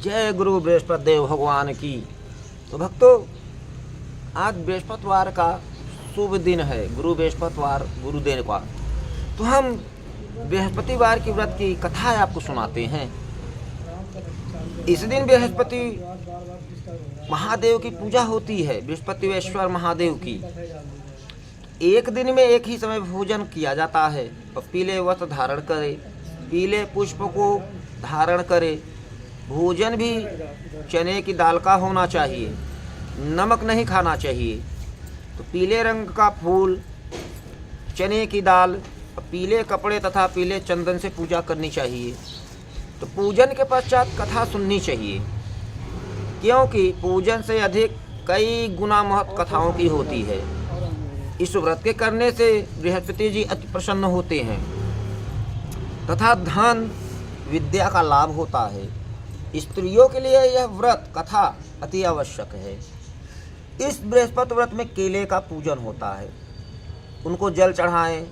जय गुरु बृहस्पति देव भगवान की। तो भक्तों, आज बृहस्पतिवार का शुभ दिन है, गुरु बृहस्पतिवार गुरुदेव का। तो हम बृहस्पतिवार की व्रत की कथा आपको सुनाते हैं। इस दिन बृहस्पति महादेव की पूजा होती है, बृहस्पतिश्वर महादेव की। एक दिन में एक ही समय भोजन किया जाता है और पीले वस्त्र धारण करे, पीले पुष्प को धारण करे। भोजन भी चने की दाल का होना चाहिए, नमक नहीं खाना चाहिए। तो पीले रंग का फूल, चने की दाल, पीले कपड़े तथा पीले चंदन से पूजा करनी चाहिए। तो पूजन के पश्चात कथा सुननी चाहिए, क्योंकि पूजन से अधिक कई गुना महत्व कथाओं की होती है। इस व्रत के करने से बृहस्पति जी अति प्रसन्न होते हैं तथा धन विद्या का लाभ होता है। स्त्रियों के लिए यह व्रत कथा अति आवश्यक है। इस बृहस्पति व्रत में केले का पूजन होता है, उनको जल चढ़ाएं,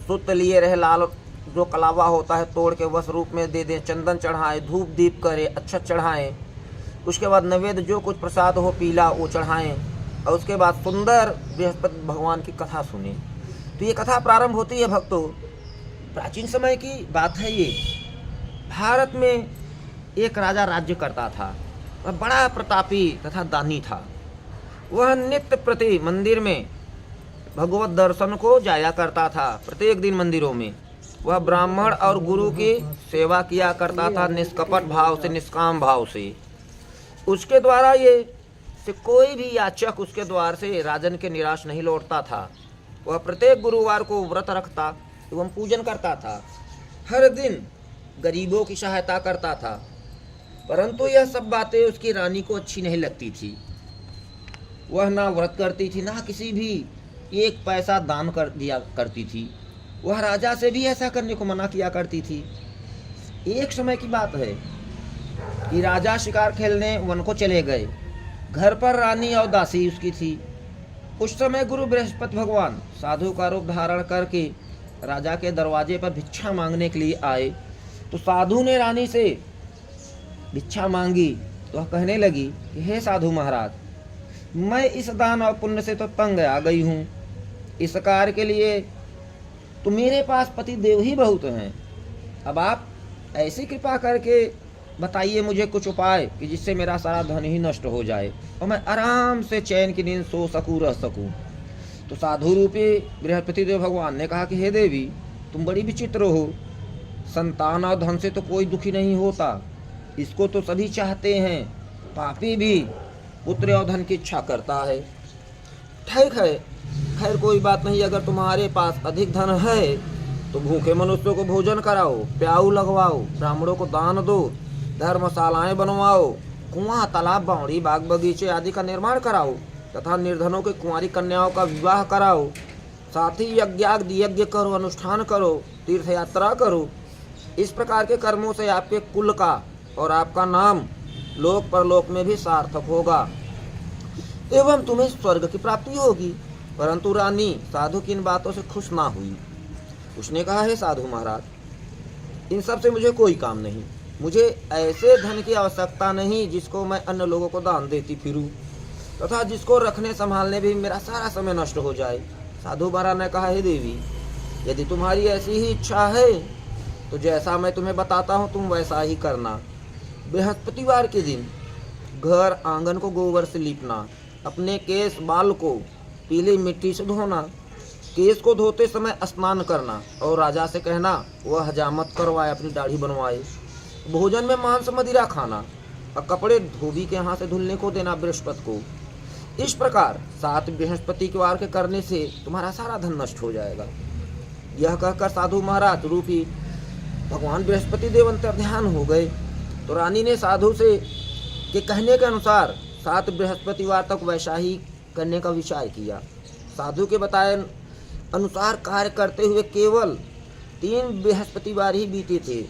शुद्ध लिए रहे लाल जो कलावा होता है तोड़ के वस्त्र रूप में दे दें, चंदन चढ़ाएं, धूप दीप करें, अक्षत चढ़ाएं। उसके बाद नैवेद्य जो कुछ प्रसाद हो पीला वो चढ़ाएं और उसके बाद सुंदर बृहस्पति भगवान की कथा सुने। तो ये कथा प्रारंभ होती है भक्तों, प्राचीन समय की बात है ये। भारत में एक राजा राज्य करता था, वह बड़ा प्रतापी तथा दानी था। वह नित्य प्रति मंदिर में भगवत दर्शन को जाया करता था। प्रत्येक दिन मंदिरों में वह ब्राह्मण और गुरु की सेवा किया करता था, निष्कपट भाव से, निष्काम भाव से। उसके द्वारा ये से कोई भी याचक उसके द्वार से राजन के निराश नहीं लौटता था। वह प्रत्येक गुरुवार को व्रत रखता एवं पूजन करता था। हर दिन गरीबों की सहायता करता था, परंतु यह सब बातें उसकी रानी को अच्छी नहीं लगती थी। वह ना व्रत करती थी, ना किसी भी एक पैसा दान कर दिया करती थी। वह राजा से भी ऐसा करने को मना किया करती थी। एक समय की बात है कि राजा शिकार खेलने वन को चले गए। घर पर रानी और दासी उसकी थी। उस समय गुरु बृहस्पति भगवान साधु का रूप धारण करके राजा के दरवाजे पर भिक्षा मांगने के लिए आए। तो साधु ने रानी से भिक्षा मांगी तो वह कहने लगी कि हे साधु महाराज, मैं इस दान और पुण्य से तो तंग आ गई हूँ। इस कार्य के लिए तो मेरे पास पति देव ही बहुत हैं। अब आप ऐसी कृपा करके बताइए मुझे कुछ उपाय कि जिससे मेरा सारा धन ही नष्ट हो जाए और मैं आराम से चैन की नींद सो सकूँ, रह सकूँ। तो साधु रूपी बृहस्पति देव भगवान ने कहा कि हे देवी, तुम बड़ी विचित्र हो। संतान और धन से तो कोई दुखी नहीं होता, इसको तो सभी चाहते हैं। पापी भी पुत्र और धन की इच्छा करता है। ठीक है, खैर कोई बात नहीं। अगर तुम्हारे पास अधिक धन है तो भूखे मनुष्यों को भोजन कराओ, प्याऊ लगवाओ, ब्राह्मणों को दान दो, धर्मशालाएं बनवाओ, कुआं, तालाब, बावड़ी, बाग बगीचे आदि का निर्माण कराओ तथा निर्धनों के कुंवारी कन्याओं का विवाह कराओ। साथ ही यज्ञ करो, अनुष्ठान करो, तीर्थ यात्रा करो। इस प्रकार के कर्मों से आपके कुल का और आपका नाम लोक परलोक में भी सार्थक होगा एवं तुम्हें स्वर्ग की प्राप्ति होगी। परंतु रानी साधु की इन बातों से खुश ना हुई। उसने कहा, हे साधु महाराज, इन सब से मुझे कोई काम नहीं। मुझे ऐसे धन की आवश्यकता नहीं जिसको मैं अन्य लोगों को दान देती फिरूं तथा जिसको रखने संभालने भी मेरा सारा समय नष्ट हो जाए। साधु महाराज ने कहा, हे देवी, यदि तुम्हारी ऐसी ही इच्छा है तो जैसा मैं तुम्हें बताता हूँ तुम वैसा ही करना। बृहस्पतिवार के दिन घर आंगन को गोबर से लीपना, अपने केस बाल को पीली मिट्टी से धोना, केस को धोते समय स्नान करना और राजा से कहना वह हजामत करवाए, अपनी दाढ़ी बनवाए। भोजन में मांस मदिरा खाना और कपड़े धोबी के यहाँ से धुलने को देना बृहस्पति को। इस प्रकार 7 बृहस्पतिवार के करने से तुम्हारा सारा धन नष्ट हो जाएगा। यह कहकर साधु महाराज रूपी भगवान बृहस्पति देव अंतर्ध्यान हो गए। तो रानी ने साधु से के कहने के अनुसार 7 बृहस्पतिवार तक वैसा ही करने का विचार किया। साधु के बताए अनुसार कार्य करते हुए केवल 3 बृहस्पतिवार ही बीते थे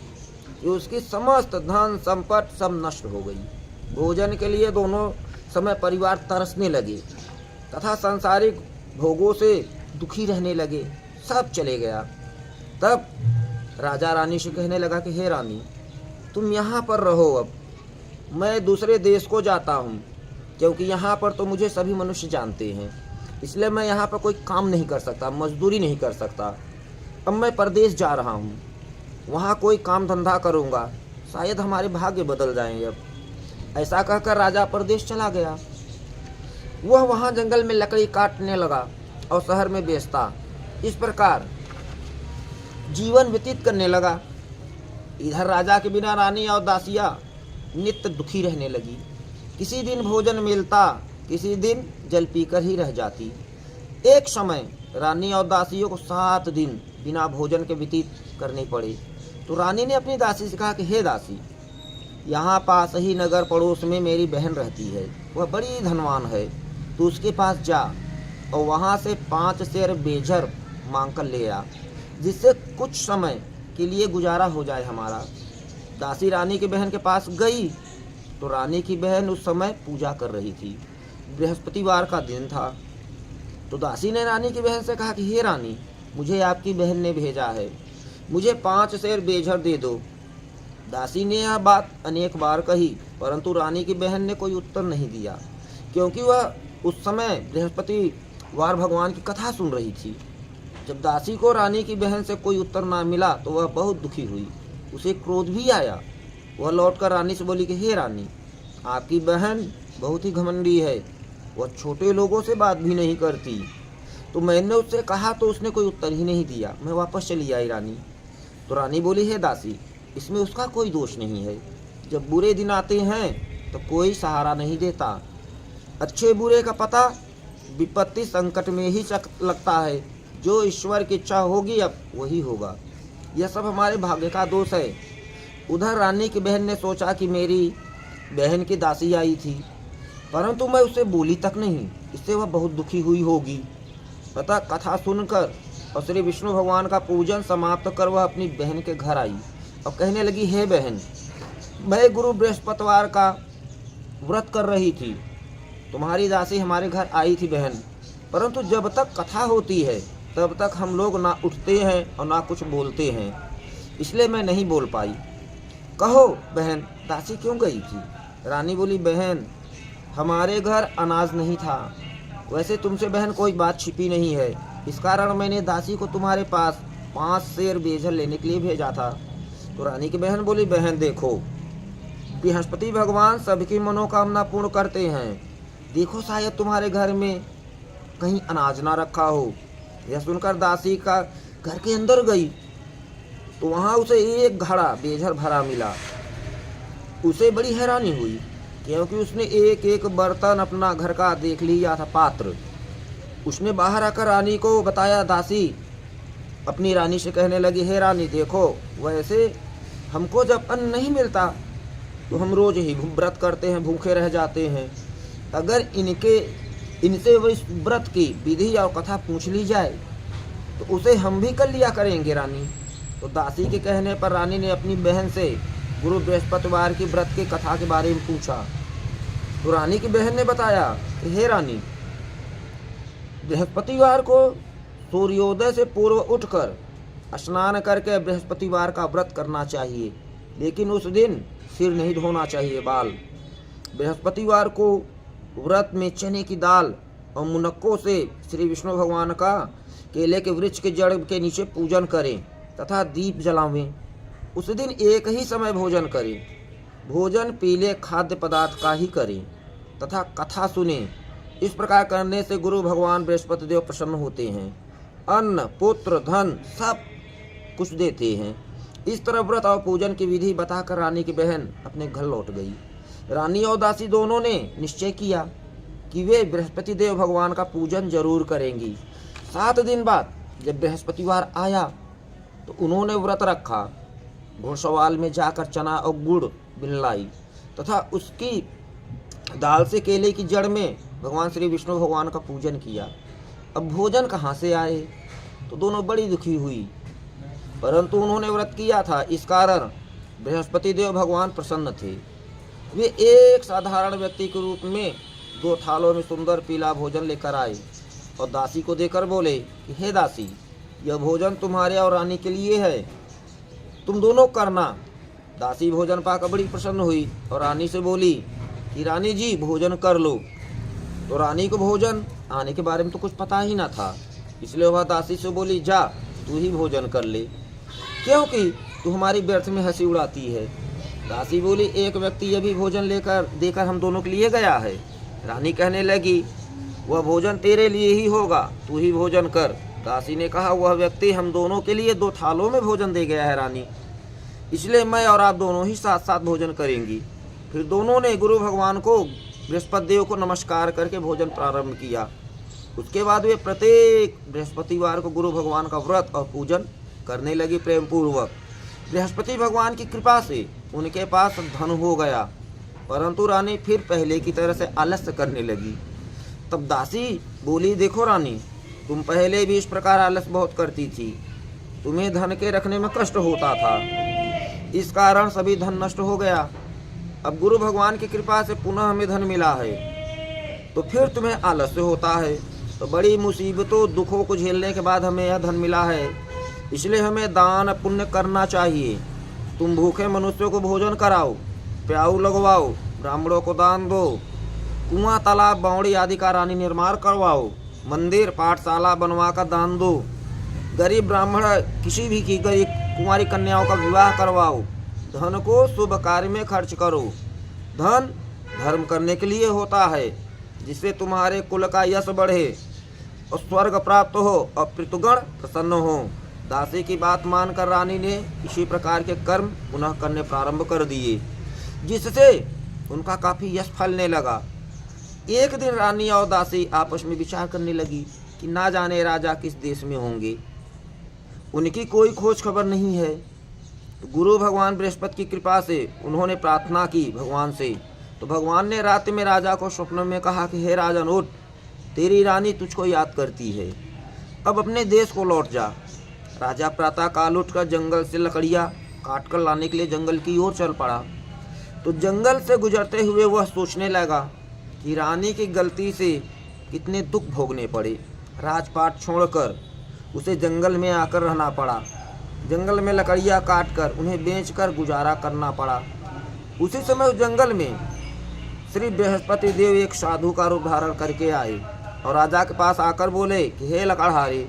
कि उसकी समस्त धन संपत्ति सब नष्ट हो गई। भोजन के लिए दोनों समय परिवार तरसने लगे तथा सांसारिक भोगों से दुखी रहने लगे। सब चले गया। तब राजा रानी से कहने लगा कि हे रानी, तुम यहाँ पर रहो अब मैं दूसरे देश को जाता हूँ, क्योंकि यहाँ पर तो मुझे सभी मनुष्य जानते हैं, इसलिए मैं यहाँ पर कोई काम नहीं कर सकता, मजदूरी नहीं कर सकता। अब मैं परदेश जा रहा हूँ, वहाँ कोई काम धंधा करूँगा, शायद हमारे भाग्य बदल जाएंगे। अब ऐसा कहकर राजा परदेश चला गया। वह वहाँ जंगल में लकड़ी काटने लगा और शहर में बेचता। इस प्रकार जीवन व्यतीत करने लगा। इधर राजा के बिना रानी और दासियाँ नित्य दुखी रहने लगी। किसी दिन भोजन मिलता, किसी दिन जल पीकर ही रह जाती। एक समय रानी और दासियों को 7 दिन बिना भोजन के व्यतीत करने पड़े। तो रानी ने अपनी दासी से कहा कि हे दासी, यहाँ पास ही नगर पड़ोस में मेरी बहन रहती है, वह बड़ी धनवान है, तू उसके पास जा और वहाँ से 5 सेर बेझर मांग कर ले आ, जिससे कुछ समय के लिए गुजारा हो जाए हमारा। दासी रानी की बहन के पास गई तो रानी की बहन उस समय पूजा कर रही थी। बृहस्पतिवार का दिन था। तो दासी ने रानी की बहन से कहा कि हे रानी, मुझे आपकी बहन ने भेजा है, मुझे 5 सेर बेझर दे दो। दासी ने यह बात अनेक बार कही, परंतु रानी की बहन ने कोई उत्तर नहीं दिया, क्योंकि वह उस समय बृहस्पतिवार भगवान की कथा सुन रही थी। जब दासी को रानी की बहन से कोई उत्तर ना मिला तो वह बहुत दुखी हुई, उसे क्रोध भी आया। वह लौटकर रानी से बोली कि हे रानी, आपकी बहन बहुत ही घमंडी है, वह छोटे लोगों से बात भी नहीं करती। तो मैंने उससे कहा तो उसने कोई उत्तर ही नहीं दिया, मैं वापस चली आई रानी। तो रानी बोली, हे दासी, इसमें उसका कोई दोष नहीं है। जब बुरे दिन आते हैं तो कोई सहारा नहीं देता। अच्छे बुरे का पता विपत्ति संकट में ही लगता है। जो ईश्वर की इच्छा होगी अब वही होगा। यह सब हमारे भाग्य का दोष है। उधर रानी की बहन ने सोचा कि मेरी बहन की दासी आई थी, परंतु मैं उससे बोली तक नहीं, इससे वह बहुत दुखी हुई होगी। अतः कथा सुनकर और श्री विष्णु भगवान का पूजन समाप्त कर वह अपनी बहन के घर आई और कहने लगी, हे बहन, मैं गुरु बृहस्पतिवार का व्रत कर रही थी, तुम्हारी दासी हमारे घर आई थी बहन, परंतु जब तक कथा होती है तब तक हम लोग ना उठते हैं और ना कुछ बोलते हैं, इसलिए मैं नहीं बोल पाई। कहो बहन, दासी क्यों गई थी? रानी बोली, बहन, हमारे घर अनाज नहीं था। वैसे तुमसे बहन कोई बात छिपी नहीं है, इस कारण मैंने दासी को तुम्हारे पास 5 सेर बेझर लेने के लिए भेजा था। तो रानी की बहन बोली, बहन देखो, बृहस्पति भगवान सबकी मनोकामना पूर्ण करते हैं, देखो शायद तुम्हारे घर में कहीं अनाज ना रखा हो। यह सुनकर दासी का घर के अंदर गई तो वहाँ उसे एक घड़ा बेझर भरा मिला। उसे बड़ी हैरानी हुई, क्योंकि उसने एक एक बर्तन अपना घर का देख लिया था, पात्र। उसने बाहर आकर रानी को बताया। दासी अपनी रानी से कहने लगी, हे रानी देखो, वैसे हमको जब अन्न नहीं मिलता तो हम रोज ही व्रत करते हैं, भूखे रह जाते हैं। अगर इनसे इस व्रत की विधि और कथा पूछ ली जाए तो उसे हम भी कर लिया करेंगे रानी। तो दासी के कहने पर रानी ने अपनी बहन से गुरु बृहस्पतिवार की व्रत की कथा के बारे में पूछा। तो रानी की बहन ने बताया, हे रानी, बृहस्पतिवार को सूर्योदय से पूर्व उठकर स्नान करके बृहस्पतिवार का व्रत करना चाहिए, लेकिन उस दिन सिर नहीं धोना चाहिए, बाल। बृहस्पतिवार को व्रत में चने की दाल और मुनक्कों से श्री विष्णु भगवान का केले के वृक्ष के जड़ के नीचे पूजन करें तथा दीप जलावें। उस दिन एक ही समय भोजन करें। भोजन पीले खाद्य पदार्थ का ही करें तथा कथा सुने। इस प्रकार करने से गुरु भगवान बृहस्पति देव प्रसन्न होते हैं, अन्न पुत्र धन सब कुछ देते हैं। इस तरह व्रत और पूजन की विधि बताकर रानी की बहन अपने घर लौट गई। रानी और दासी दोनों ने निश्चय किया कि वे बृहस्पति देव भगवान का पूजन जरूर करेंगी। 7 दिन बाद जब बृहस्पतिवार आया तो उन्होंने व्रत रखा। घुड़सवाल में जाकर चना और गुड़ बिनलाई तथा उसकी दाल से केले की जड़ में भगवान श्री विष्णु भगवान का पूजन किया। अब भोजन कहाँ से आए? तो दोनों बड़ी दुखी हुई, परंतु उन्होंने व्रत किया था, इस कारण बृहस्पति देव भगवान प्रसन्न थे। वे एक साधारण व्यक्ति के रूप में 2 थालों में सुंदर पीला भोजन लेकर आए और दासी को देकर बोले कि हे दासी, यह भोजन तुम्हारे और रानी के लिए है, तुम दोनों करना दासी भोजन पाकर बड़ी प्रसन्न हुई और रानी से बोली कि रानी जी भोजन कर लो। तो रानी को भोजन आने के बारे में तो कुछ पता ही ना था, इसलिए वह दासी से बोली जा तू ही भोजन कर ले, क्योंकि तू हमारी व्यर्थ में हंसी उड़ाती है। दासी बोली एक व्यक्ति ये भी भोजन देकर हम दोनों के लिए गया है। रानी कहने लगी वह भोजन तेरे लिए ही होगा, तू ही भोजन कर। दासी ने कहा वह व्यक्ति हम दोनों के लिए 2 थालों में भोजन दे गया है रानी, इसलिए मैं और आप दोनों ही साथ साथ भोजन करेंगी। फिर दोनों ने गुरु भगवान को बृहस्पति देव को नमस्कार करके भोजन प्रारंभ किया। उसके बाद वे प्रत्येक बृहस्पतिवार को गुरु भगवान का व्रत और पूजन करने लगी प्रेम पूर्वक। बृहस्पति भगवान की कृपा से उनके पास धन हो गया, परंतु रानी फिर पहले की तरह से आलस्य करने लगी। तब दासी बोली देखो रानी, तुम पहले भी इस प्रकार आलस्य बहुत करती थी, तुम्हें धन के रखने में कष्ट होता था, इस कारण सभी धन नष्ट हो गया। अब गुरु भगवान की कृपा से पुनः हमें धन मिला है, तो फिर तुम्हें आलस्य होता है। तो बड़ी मुसीबतों दुखों को झेलने के बाद हमें यह धन मिला है, इसलिए हमें दान पुण्य करना चाहिए। तुम भूखे मनुष्यों को भोजन कराओ, प्याऊ लगवाओ, ब्राह्मणों को दान दो, कुआं तालाब बावड़ी आदि का रानी निर्माण करवाओ, मंदिर पाठशाला बनवा कर दान दो, गरीब ब्राह्मण किसी भी की गरीब कुंवारी कन्याओं का विवाह करवाओ, धन को शुभ कार्य में खर्च करो। धन धर्म करने के लिए होता है, जिससे तुम्हारे कुल का यश बढ़े और स्वर्ग प्राप्त हो और पितृगण प्रसन्न हो। दासी की बात मानकर रानी ने इसी प्रकार के कर्म पुनः करने प्रारंभ कर दिए, जिससे उनका काफ़ी यश फलने लगा। एक दिन रानी और दासी आपस में विचार करने लगी कि ना जाने राजा किस देश में होंगे, उनकी कोई खोज खबर नहीं है। तो गुरु भगवान बृहस्पति की कृपा से उन्होंने प्रार्थना की भगवान से। तो भगवान ने रात में राजा को स्वप्न में कहा कि हे राजन उठ, तेरी रानी तुझको याद करती है, अब अपने देश को लौट जा। राजा प्रातः काल उठकर जंगल से लकड़ियाँ काट कर लाने के लिए जंगल की ओर चल पड़ा। तो जंगल से गुजरते हुए वह सोचने लगा कि रानी की गलती से कितने दुख भोगने पड़े। राजपाट छोड़कर उसे जंगल में आकर रहना पड़ा, जंगल में लकड़ियाँ काट कर उन्हें बेचकर गुजारा करना पड़ा। उसी समय उस जंगल में श्री बृहस्पति देव एक साधु का रूप धारण करके आए और राजा के पास आकर बोले कि हे लकड़हारे,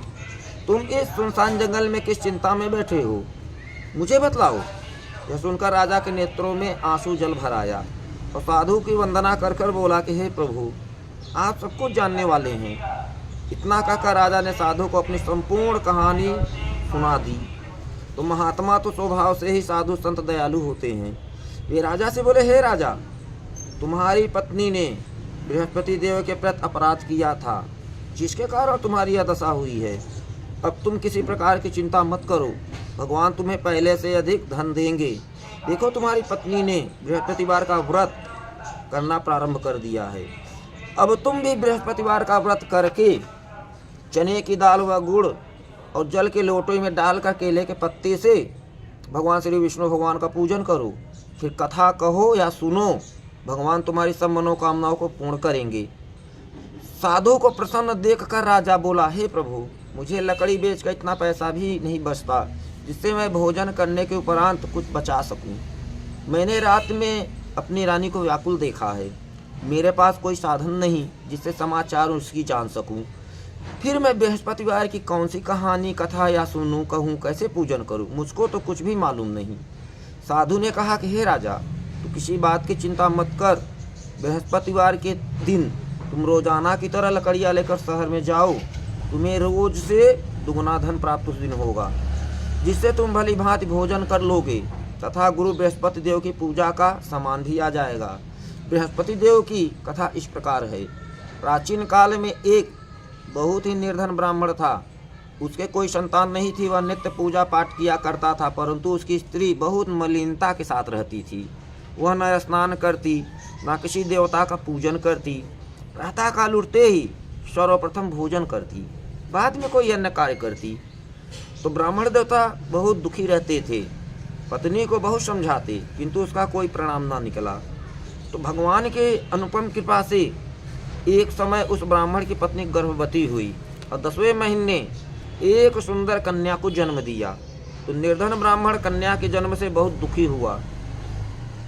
तुम इस सुनसान जंगल में किस चिंता में बैठे हो, मुझे बतलाओ। यह सुनकर राजा के नेत्रों में आंसू जल भर आया और साधु की वंदना कर कर बोला कि हे प्रभु, आप सब कुछ जानने वाले हैं। इतना कहकर राजा ने साधु को अपनी संपूर्ण कहानी सुना दी। तो महात्मा तो स्वभाव से ही साधु संत दयालु होते हैं। वे राजा से बोले हे राजा, तुम्हारी पत्नी ने बृहस्पति देव के प्रति अपराध किया था, जिसके कारण तुम्हारी यह दशा हुई है। अब तुम किसी प्रकार की चिंता मत करो, भगवान तुम्हें पहले से अधिक धन देंगे। देखो तुम्हारी पत्नी ने बृहस्पतिवार का व्रत करना प्रारंभ कर दिया है, अब तुम भी बृहस्पतिवार का व्रत करके चने की दाल व गुड़ और जल के लोटे में डालकर केले के पत्ते से भगवान श्री विष्णु भगवान का पूजन करो। फिर कथा कहो या सुनो, भगवान तुम्हारी सब मनोकामनाओं को पूर्ण करेंगे। साधु को प्रसन्न देखकर राजा बोला हे प्रभु, मुझे लकड़ी बेचकर इतना पैसा भी नहीं बचता जिससे मैं भोजन करने के उपरांत कुछ बचा सकूं। मैंने रात में अपनी रानी को व्याकुल देखा है, मेरे पास कोई साधन नहीं जिससे समाचार उसकी जान सकूं। फिर मैं बृहस्पतिवार की कौन सी कहानी कथा या सुनूं, कहूं, कैसे पूजन करूं, मुझको तो कुछ भी मालूम नहीं। साधु ने कहा कि हे राजा, तू किसी बात की चिंता मत कर। बृहस्पतिवार के दिन तुम रोजाना की तरह लकड़ियाँ लेकर शहर में जाओ, तुम्हें रोज से दुगुना धन प्राप्त उस दिन होगा, जिससे तुम भली भांति भोजन कर लोगे तथा गुरु बृहस्पति देव की पूजा का सामान भी आ जाएगा। बृहस्पति देव की कथा इस प्रकार है। प्राचीन काल में एक बहुत ही निर्धन ब्राह्मण था, उसके कोई संतान नहीं थी। वह नित्य पूजा पाठ किया करता था, परंतु उसकी स्त्री बहुत मलिनता के साथ रहती थी। वह न स्नान करती, न किसी देवता का पूजन करती, प्रातः काल उठते ही सर्वप्रथम भोजन करती, बाद में कोई अन्य कार्य करती। तो ब्राह्मण देवता बहुत दुखी रहते थे, पत्नी को बहुत समझाते, किंतु उसका कोई परिणाम न निकला। तो भगवान के अनुपम कृपा से एक समय उस ब्राह्मण की पत्नी गर्भवती हुई और 10वें महीने एक सुंदर कन्या को जन्म दिया। तो निर्धन ब्राह्मण कन्या के जन्म से बहुत दुखी हुआ,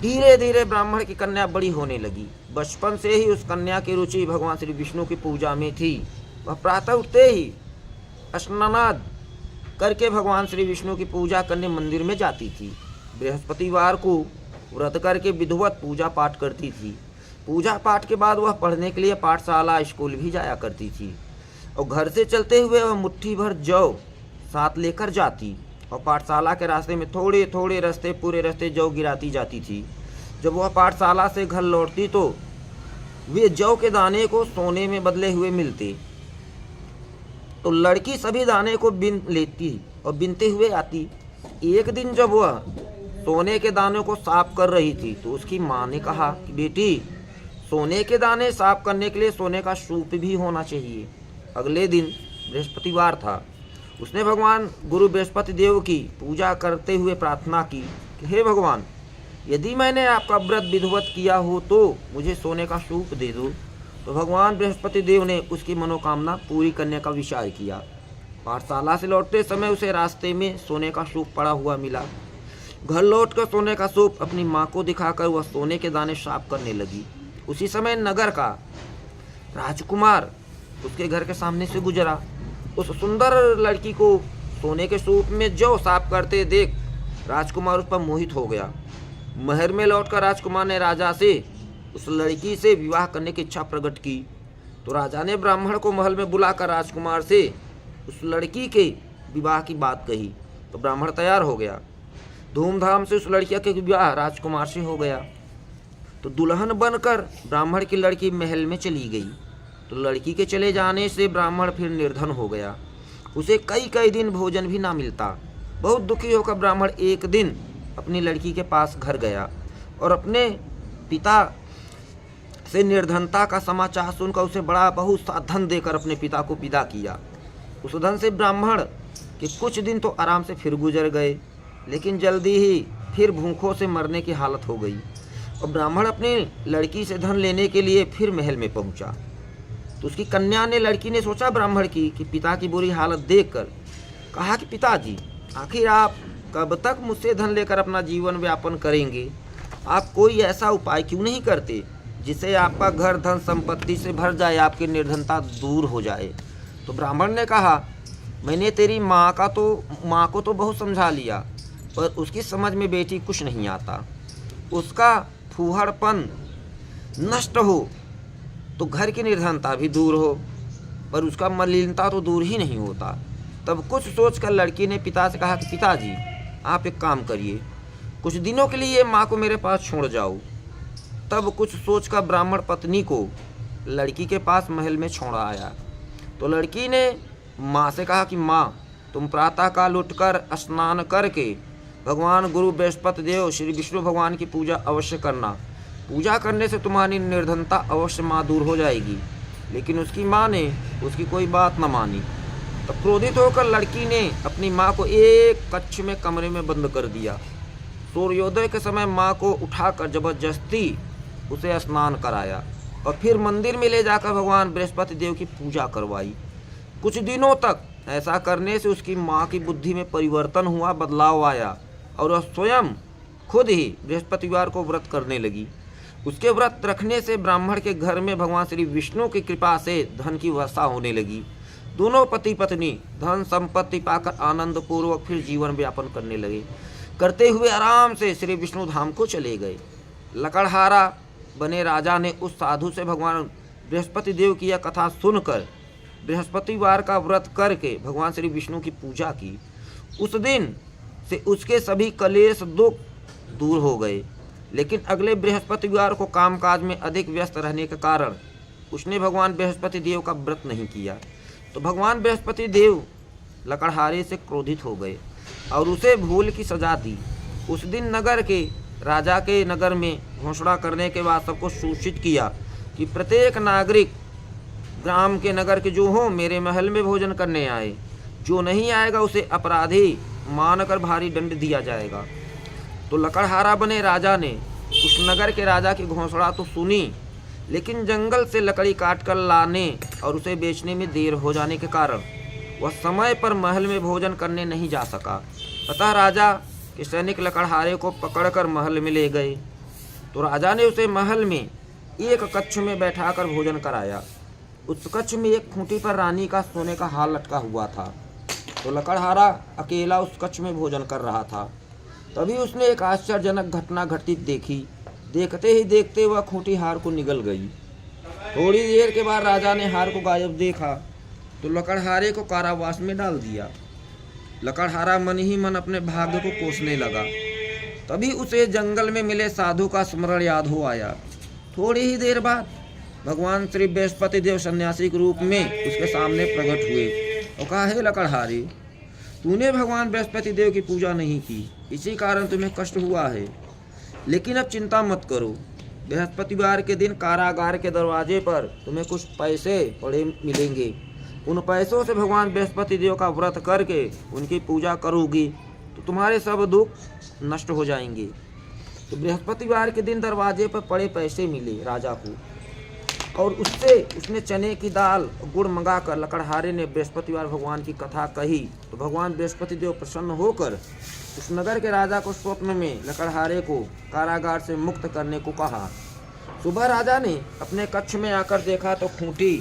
धीरे धीरे ब्राह्मण की कन्या बड़ी होने लगी। बचपन से ही उस कन्या की रुचि भगवान श्री विष्णु की पूजा में थी। वह प्रातः उठते ही स्नानाद करके भगवान श्री विष्णु की पूजा करने मंदिर में जाती थी। बृहस्पतिवार को व्रत करके विधिवत पूजा पाठ करती थी। पूजा पाठ के बाद वह पढ़ने के लिए पाठशाला स्कूल भी जाया करती थी और घर से चलते हुए वह मुट्ठी भर जौ साथ लेकर जाती और पाठशाला के रास्ते में थोड़े थोड़े रास्ते पूरे रास्ते जौ गिराती जाती थी। जब वह पाठशाला से घर लौटती तो वे जौ के दाने को सोने में बदले हुए मिलते तो लड़की सभी दाने को बिन लेती और बिनते हुए आती। एक दिन जब वह सोने के दानों को साफ कर रही थी तो उसकी माँ ने कहा कि बेटी, सोने के दाने साफ करने के लिए सोने का सूप भी होना चाहिए। अगले दिन बृहस्पतिवार था। उसने भगवान गुरु बृहस्पति देव की पूजा करते हुए प्रार्थना की कि हे भगवान, यदि मैंने आपका व्रत विधिवत किया हो तो मुझे सोने का सूप दे दो। तो भगवान बृहस्पति देव ने उसकी मनोकामना पूरी करने का विचार किया। पाठशाला से लौटते समय उसे रास्ते में सोने का सूप पड़ा हुआ मिला। घर लौटकर सोने का सूप अपनी माँ को दिखाकर वह सोने के दाने साफ करने लगी। उसी समय नगर का राजकुमार उसके घर के सामने से गुजरा। उस सुंदर लड़की को सोने के सूप में जौ साफ करते देख राजकुमार उस पर मोहित हो गया। महल में लौटकर राजकुमार ने राजा से उस लड़की से विवाह करने की इच्छा प्रकट की। तो राजा ने ब्राह्मण को महल में बुलाकर राजकुमार से उस लड़की के विवाह की बात कही। तो ब्राह्मण तैयार हो गया। धूमधाम से उस लड़किया के विवाह राजकुमार से हो गया। तो दुल्हन बनकर ब्राह्मण की लड़की महल में चली गई। तो लड़की के चले जाने से ब्राह्मण फिर निर्धन हो गया। उसे कई कई दिन भोजन भी ना मिलता। बहुत दुखी होकर ब्राह्मण एक दिन अपनी लड़की के पास घर गया और अपने पिता से निर्धनता का समाचार सुनकर उसे बड़ा बहुत सा धन देकर अपने पिता को विदा किया। उस धन से ब्राह्मण के कुछ दिन तो आराम से फिर गुजर गए, लेकिन जल्दी ही फिर भूखों से मरने की हालत हो गई और ब्राह्मण अपनी लड़की से धन लेने के लिए फिर महल में पहुंचा। तो उसकी कन्या ने लड़की ने सोचा ब्राह्मण की कि पिता की बुरी हालत देखकर कहा कि पिताजी, आखिर आप कब तक मुझसे धन लेकर अपना जीवन व्यापन करेंगे? आप कोई ऐसा उपाय क्यों नहीं करते जिससे आपका घर धन संपत्ति से भर जाए, आपकी निर्धनता दूर हो जाए? तो ब्राह्मण ने कहा, मैंने तेरी माँ को तो बहुत समझा लिया, पर उसकी समझ में बेटी कुछ नहीं आता। उसका फूहड़पन नष्ट हो तो घर की निर्धनता भी दूर हो, पर उसका मलिनता तो दूर ही नहीं होता। तब कुछ सोचकर लड़की ने पिता से कहा कि पिताजी, आप एक काम करिए, कुछ दिनों के लिए माँ को मेरे पास छोड़ जाओ। तब कुछ सोचकर ब्राह्मण पत्नी को लड़की के पास महल में छोड़ा आया। तो लड़की ने माँ से कहा कि माँ, तुम प्रातःकाल उठकर स्नान करके भगवान गुरु बृहस्पति देव श्री विष्णु भगवान की पूजा अवश्य करना। पूजा करने से तुम्हारी निर्धनता अवश्य माँ दूर हो जाएगी। लेकिन उसकी माँ ने उसकी कोई बात न मानी। तब क्रोधित होकर लड़की ने अपनी माँ को एक कक्ष में कमरे में बंद कर दिया। सूर्योदय के समय माँ को उठाकर जबरदस्ती उसे स्नान कराया और फिर मंदिर में ले जाकर भगवान बृहस्पति देव की पूजा करवाई। कुछ दिनों तक ऐसा करने से उसकी माँ की बुद्धि में परिवर्तन हुआ, बदलाव आया और वह स्वयं खुद ही बृहस्पतिवार को व्रत करने लगी। उसके व्रत रखने से ब्राह्मण के घर में भगवान श्री विष्णु की कृपा से धन की वर्षा होने लगी। दोनों पति पत्नी धन संपत्ति पाकर आनंद पूर्वक फिर जीवन व्यापन करने लगे। करते हुए आराम से श्री विष्णु धाम को चले गए। लकड़हारा बने राजा ने उस साधु से भगवान बृहस्पति देव की यह कथा सुनकर बृहस्पतिवार का व्रत करके भगवान श्री विष्णु की पूजा की। उस दिन से उसके सभी कलेश दुख दूर हो गए। लेकिन अगले बृहस्पतिवार को कामकाज में अधिक व्यस्त रहने के कारण उसने भगवान बृहस्पति देव का व्रत नहीं किया। तो भगवान बृहस्पति देव लकड़हारे से क्रोधित हो गए और उसे भूल की सजा दी। उस दिन नगर के राजा के नगर में घोषणा करने के बाद सबको सूचित किया कि प्रत्येक नागरिक ग्राम के नगर के जो हो मेरे महल में भोजन करने आए। जो नहीं आएगा उसे अपराधी मानकर भारी दंड दिया जाएगा। तो लकड़हारा बने राजा ने उस नगर के राजा की घोषणा तो सुनी, लेकिन जंगल से लकड़ी काट कर लाने और उसे बेचने में देर हो जाने के कारण वह समय पर महल में भोजन करने नहीं जा सका। अतः राजा के सैनिक लकड़हारे को पकड़कर महल में ले गए। तो राजा ने उसे महल में एक कक्ष में बैठाकर भोजन कराया। उस कक्ष में एक खूंटी पर रानी का सोने का हार लटका हुआ था। तो लकड़हारा अकेला उस कक्ष में भोजन कर रहा था। तभी उसने एक आश्चर्यजनक घटना घटित देखी। देखते ही देखते वह खूंटी हार को निगल गई। थोड़ी देर के बाद राजा ने हार को गायब देखा तो लकड़हारे को कारावास में डाल दिया। लकड़हारा मन ही मन अपने भाग्य को कोसने लगा। तभी उसे जंगल में मिले साधु का स्मरण याद हो आया। थोड़ी ही देर बाद भगवान श्री बृहस्पति देव सन्यासी के रूप में उसके सामने प्रकट हुए और कहा, हे लकड़हारे, तूने भगवान बृहस्पति देव की पूजा नहीं की, इसी कारण तुम्हें कष्ट हुआ है। लेकिन अब चिंता मत करो, बृहस्पतिवार के दिन कारागार के दरवाजे पर तुम्हें कुछ पैसे पड़े मिलेंगे। उन पैसों से भगवान बृहस्पति देव का व्रत करके उनकी पूजा करोगी तो तुम्हारे सब दुख नष्ट हो जाएंगे। तो बृहस्पतिवार के दिन दरवाजे पर पड़े पैसे मिले राजा को, और उससे उसने चने की दाल और गुड़ मंगाकर लकड़हारे ने बृहस्पतिवार भगवान की कथा कही। तो भगवान बृहस्पति देव प्रसन्न होकर उस नगर के राजा को स्वप्न में लकड़हारे को कारागार से मुक्त करने को कहा। सुबह राजा ने अपने कक्ष में आकर देखा तो खूंटी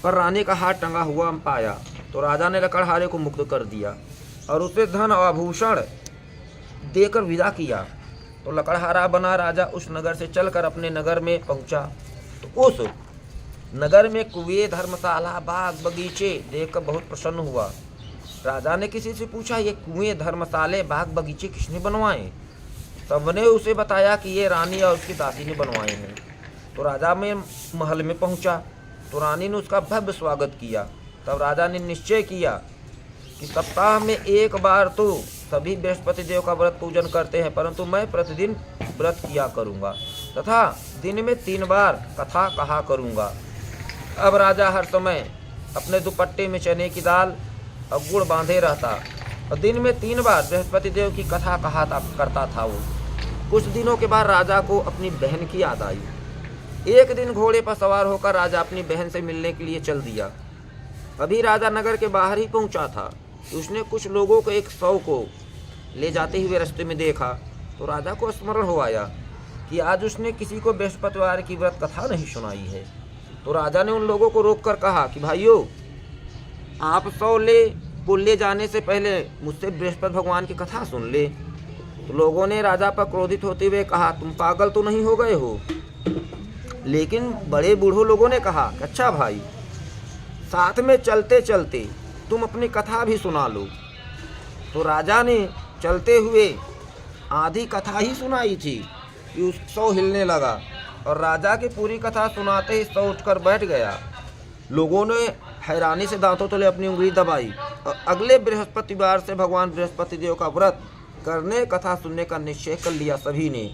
पर रानी का हाथ टंगा हुआ पाया। तो राजा ने लकड़हारे को मुक्त कर दिया और उसे धन और आभूषण देकर विदा किया। तो लकड़हारा बना राजा उस नगर से चलकर अपने नगर में पहुंचा। तो उस नगर में कुएं, धर्मशाला, बाग बगीचे देखकर बहुत प्रसन्न हुआ। राजा ने किसी से पूछा, ये कुएं, धर्मशाले, बाग बगीचे किसने बनवाए? सबने उसे बताया कि ये रानी और उसकी दासी ने बनवाए हैं। तो राजा में महल में पहुंचा तो रानी ने उसका भव्य स्वागत किया। तब राजा ने निश्चय किया कि सप्ताह में एक बार तो सभी बृहस्पति देव का व्रत पूजन करते हैं, परंतु मैं प्रतिदिन व्रत किया करूंगा तथा दिन में 3 बार कथा कहा करूंगा। अब राजा हर समय अपने दुपट्टे में चने की दाल और गुड़ बांधे रहता और दिन में 3 बार बृहस्पति देव की कथा कहा करता था। वो कुछ दिनों के बाद राजा को अपनी बहन की याद आई। एक दिन घोड़े पर सवार होकर राजा अपनी बहन से मिलने के लिए चल दिया। अभी राजा नगर के बाहर ही पहुंचा था तो उसने कुछ लोगों को एक शव को ले जाते हुए रास्ते में देखा। तो राजा को स्मरण हो आया कि आज उसने किसी को बृहस्पतिवार की व्रत कथा नहीं सुनाई है। तो राजा ने उन लोगों को रोककर कहा कि भाइयों, आप शव को ले जाने से पहले मुझसे बृहस्पति भगवान की कथा सुन ले। तो लोगों ने राजा पर क्रोधित होते हुए कहा, तुम पागल तो नहीं हो गए हो? लेकिन बड़े बूढ़ों लोगों ने कहा, अच्छा भाई, साथ में चलते चलते तुम अपनी कथा भी सुना लो। तो राजा ने चलते हुए आधी कथा ही सुनाई थी कि उस शव हिलने लगा और राजा की पूरी कथा सुनाते ही शव उठकर बैठ गया। लोगों ने हैरानी से दांतों तले अपनी उंगली दबाई और अगले बृहस्पतिवार से भगवान बृहस्पति देव का व्रत करने, कथा सुनने का निश्चय कर लिया सभी ने।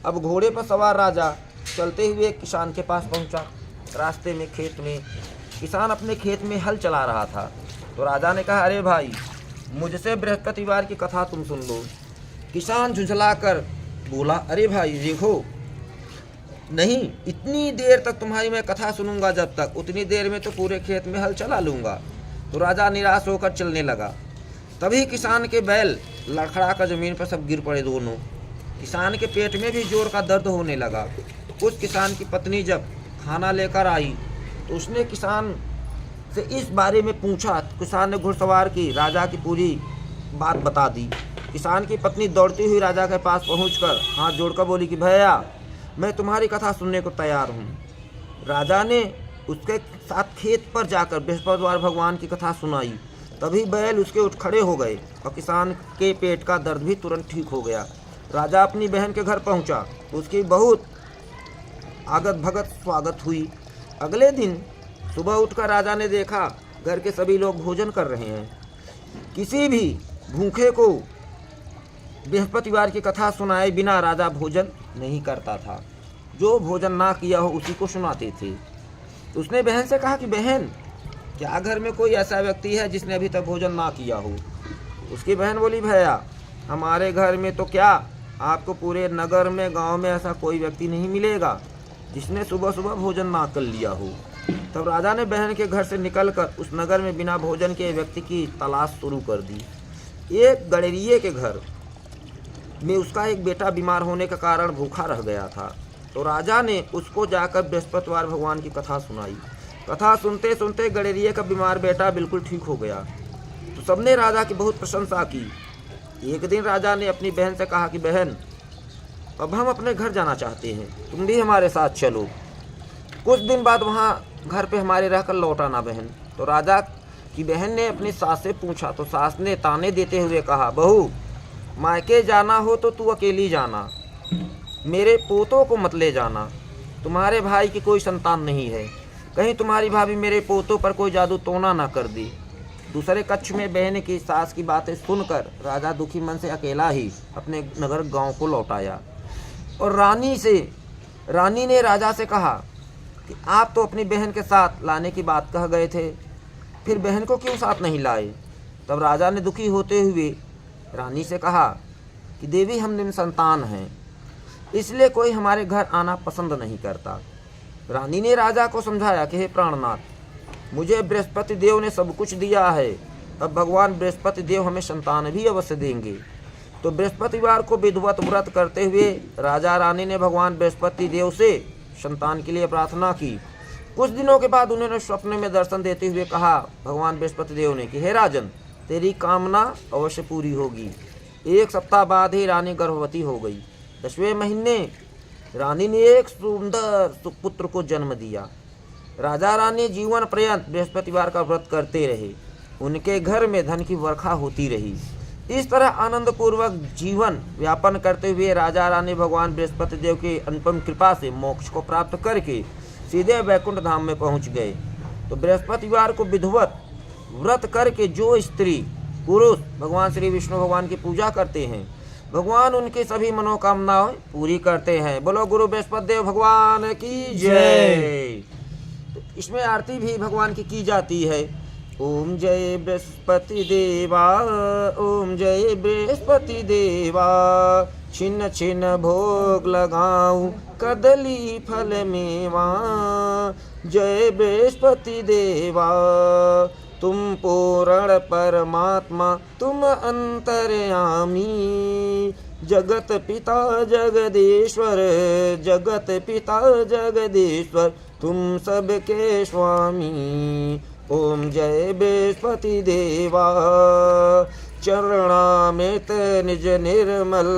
अब घोड़े पर सवार राजा चलते हुए एक किसान के पास पहुंचा। रास्ते में खेत में किसान अपने खेत में हल चला रहा था। तो राजा ने कहा, अरे भाई, मुझसे बृहस्पतिवार की कथा तुम सुन लो। किसान झुंझलाकर बोला, अरे भाई देखो, नहीं, इतनी देर तक तुम्हारी मैं कथा सुनूंगा, जब तक उतनी देर में तो पूरे खेत में हल चला लूँगा। तो राजा निराश होकर चलने लगा। तभी किसान के बैल लड़खड़ा कर ज़मीन पर सब गिर पड़े दोनों। किसान के पेट में भी जोर का दर्द होने लगा। उस किसान की पत्नी जब खाना लेकर आई तो उसने किसान से इस बारे में पूछा। किसान ने घुड़सवार की राजा की पूरी बात बता दी। किसान की पत्नी दौड़ती हुई राजा के पास पहुंचकर हाथ जोड़कर बोली कि भैया, मैं तुम्हारी कथा सुनने को तैयार हूँ। राजा ने उसके साथ खेत पर जाकर बृहस्पतिवार भगवान की कथा सुनाई। तभी बैल उसके उठ खड़े हो गए और किसान के पेट का दर्द भी तुरंत ठीक हो गया। राजा अपनी बहन के घर पहुंचा। उसकी बहुत आगत भगत स्वागत हुई। अगले दिन सुबह उठकर राजा ने देखा घर के सभी लोग भोजन कर रहे हैं। किसी भी भूखे को बृहस्पतिवार की कथा सुनाए बिना राजा भोजन नहीं करता था। जो भोजन ना किया हो उसी को सुनाते थे। उसने बहन से कहा कि बहन, क्या घर में कोई ऐसा व्यक्ति है जिसने अभी तक भोजन ना किया हो? उसकी बहन बोली, भैया, हमारे घर में तो क्या, आपको पूरे नगर में, गांव में ऐसा कोई व्यक्ति नहीं मिलेगा जिसने सुबह सुबह भोजन ना कर लिया हो। तब राजा ने बहन के घर से निकलकर उस नगर में बिना भोजन के व्यक्ति की तलाश शुरू कर दी। एक गड़ेरिये के घर में उसका एक बेटा बीमार होने के कारण भूखा रह गया था। तो राजा ने उसको जाकर बृहस्पतिवार भगवान की कथा सुनाई। कथा सुनते सुनते गडेरिये का बीमार बेटा बिल्कुल ठीक हो गया। तो सबने राजा की बहुत प्रशंसा की। एक दिन राजा ने अपनी बहन से कहा कि बहन, अब हम अपने घर जाना चाहते हैं, तुम भी हमारे साथ चलो। कुछ दिन बाद वहाँ घर पे हमारे रहकर लौट आना बहन। तो राजा की बहन ने अपनी सास से पूछा तो सास ने ताने देते हुए कहा, बहू मायके जाना हो तो तू अकेली जाना, मेरे पोतों को मत ले जाना। तुम्हारे भाई की कोई संतान नहीं है, कहीं तुम्हारी भाभी मेरे पोतों पर कोई जादू टोना ना कर दी। दूसरे कक्ष में बहन की सास की बातें सुनकर राजा दुखी मन से अकेला ही अपने नगर गांव को लौट आया। और रानी ने राजा से कहा कि आप तो अपनी बहन के साथ लाने की बात कह गए थे, फिर बहन को क्यों साथ नहीं लाए। तब राजा ने दुखी होते हुए रानी से कहा कि देवी हम निसंतान हैं, इसलिए कोई हमारे घर आना पसंद नहीं करता। रानी ने राजा को समझाया कि हे प्राणनाथ, मुझे बृहस्पति देव ने सब कुछ दिया है, अब भगवान बृहस्पति देव हमें संतान भी अवश्य देंगे। तो बृहस्पतिवार को विधिवत व्रत करते हुए राजा रानी ने भगवान बृहस्पति देव से संतान के लिए प्रार्थना की। कुछ दिनों के बाद उन्होंने स्वप्न में दर्शन देते हुए कहा भगवान बृहस्पति देव ने कि हे राजन, तेरी कामना अवश्य पूरी होगी। 1 सप्ताह बाद ही रानी गर्भवती हो गई। 10वें महीने रानी ने एक सुंदर सुपुत्र को जन्म दिया। राजा रानी जीवन पर्यंत बृहस्पतिवार का व्रत करते रहे। उनके घर में धन की वर्षा होती रही। इस तरह आनंद पूर्वक जीवन व्यापन करते हुए राजा रानी भगवान बृहस्पति देव की अनुपम कृपा से मोक्ष को प्राप्त करके सीधे वैकुंठ धाम में पहुंच गए। तो बृहस्पतिवार को विधिवत व्रत करके जो स्त्री पुरुष भगवान श्री विष्णु भगवान की पूजा करते हैं, भगवान उनकी सभी मनोकामनाएं पूरी करते हैं। बोलो गुरु बृहस्पति देव भगवान की जय। तो इसमें आरती भी भगवान की जाती है। ओम जय बृहस्पति देवा, ओम जय बृहस्पति देवा, छिन्न छिन्न भोग लगाऊं कदली फल मेवा। जय बृहस्पति देवा, तुम पूर्ण परमात्मा, तुम अंतर्यामी, जगत पिता जगदीश्वर, जगत पिता जगदीश्वर, तुम सबके स्वामी। ओम जय बृहस्पति देवा, चरणामृत निज निर्मल,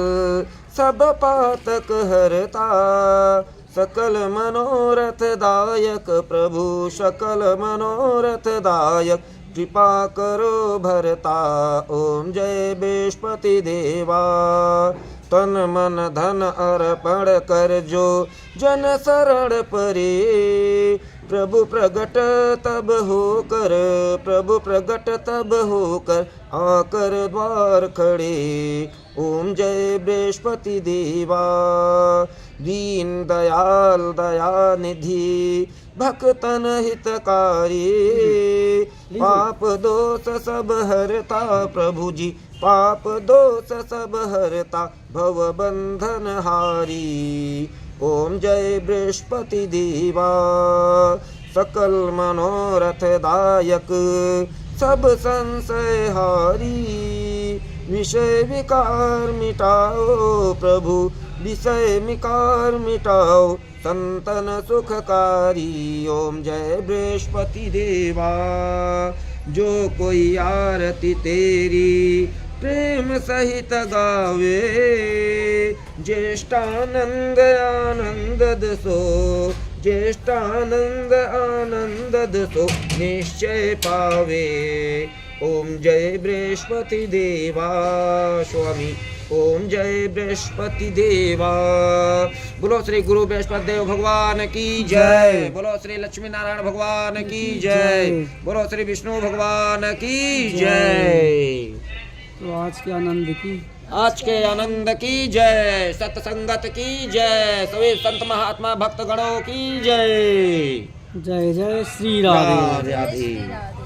सब पातक हरता, सकल मनोरथ दायक प्रभु, सकल मनोरथ दायक, कृपा करो भरता। ओम जय बृहस्पति देवा, तन मन धन अर्पण कर जो जन शरण परे, प्रभु प्रगट तब होकर, प्रभु प्रगट तब होकर, आकर द्वार खड़े। ओम जय बृहस्पति देवा, दीन दयाल दया निधि, भक्तन हितकारी, पाप दोष सब हरता प्रभु जी, पाप दोष सब हरता, भव बंधन हारी। ओम जय बृहस्पति देवा, सकल मनोरथ दायक, सब संशय हारी, विषय विकार मिटाओ प्रभु, विषय विकार मिटाओ, संतन सुखकारी। ओम जय बृहस्पति देवा, जो कोई आरती तेरी प्रेम सहित गावे, ज्येष्ठानंद आनंद दसो, ज्येष्ठानंद आनंद दसो, निश्चय पावे। ओम जय बृहस्पति देवा स्वामी, ओम जय बृहस्पति देवा। बोलो श्री गुरु बृहस्पति देव भगवान की जय, बोलो श्री लक्ष्मी नारायण भगवान की जय, बोलो श्री विष्णु भगवान की जय। तो आज के आनंद की जय, सत्संगत की जय, सभी संत महात्मा भक्त गणों की जय। जय जय श्री राधे। राधे।